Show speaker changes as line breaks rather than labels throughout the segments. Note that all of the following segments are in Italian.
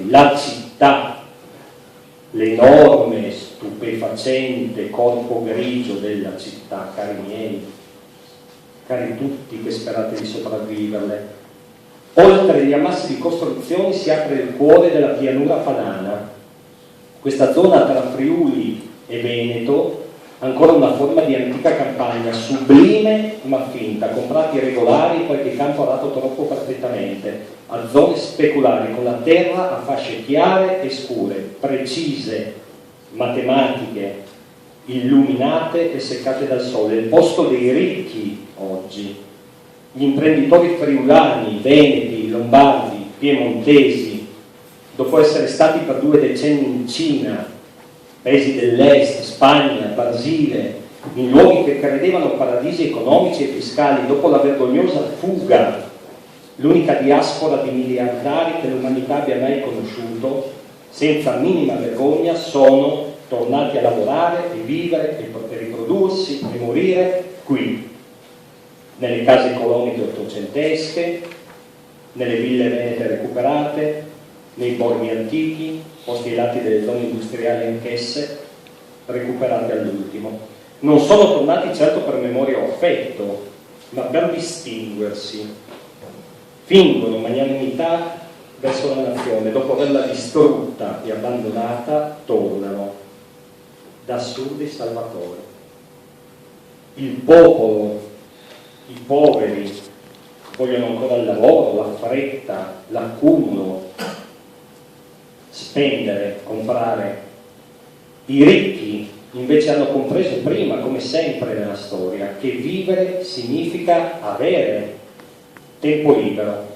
la città, l'enorme, stupefacente corpo grigio della città, cari miei, cari tutti che sperate di sopravviverle. Oltre gli ammassi di costruzioni si apre il cuore della pianura padana. Questa zona tra Friuli e Veneto, ancora una forma di antica campagna, sublime ma finta, con prati regolari qualche campo arato troppo perfettamente, a zone speculari, con la terra a fasce chiare e scure, precise, matematiche, illuminate e seccate dal sole, il posto dei ricchi oggi. Gli imprenditori friulani, veneti, lombardi, piemontesi, dopo essere stati per 2 decenni in Cina, paesi dell'est, Spagna, Brasile, in luoghi che credevano paradisi economici e fiscali, dopo la vergognosa fuga, l'unica diaspora di miliardari che l'umanità abbia mai conosciuto, senza minima vergogna sono tornati a lavorare e vivere e riprodursi e morire qui, nelle case coloniche ottocentesche, nelle ville venete recuperate, nei borghi antichi, posti ai lati delle zone industriali anch'esse, recuperate all'ultimo. Non sono tornati certo per memoria o affetto, ma per distinguersi. Fingono magnanimità verso la nazione, dopo averla distrutta e abbandonata, tornano da assurdi salvatori. Il popolo, i poveri vogliono ancora il lavoro, la fretta, l'accumulo, spendere, comprare. I ricchi invece hanno compreso prima, come sempre nella storia, che vivere significa avere tempo libero,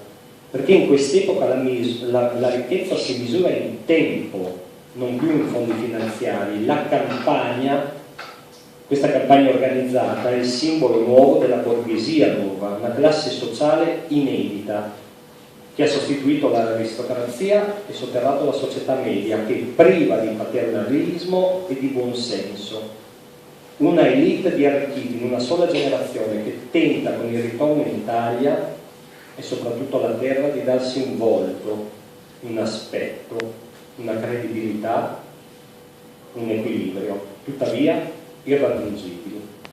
perché in quest'epoca la ricchezza si misura in tempo, non più in fondi finanziari. La campagna, questa campagna organizzata, è il simbolo nuovo della borghesia nuova, una classe sociale inedita che ha sostituito l'aristocrazia e sotterrato la società media, che priva di paternalismo e di buonsenso. Una elite di arricchiti in una sola generazione che tenta con il ritorno in Italia e soprattutto alla terra di darsi un volto, un aspetto, una credibilità, un equilibrio, tuttavia irraggiungibili.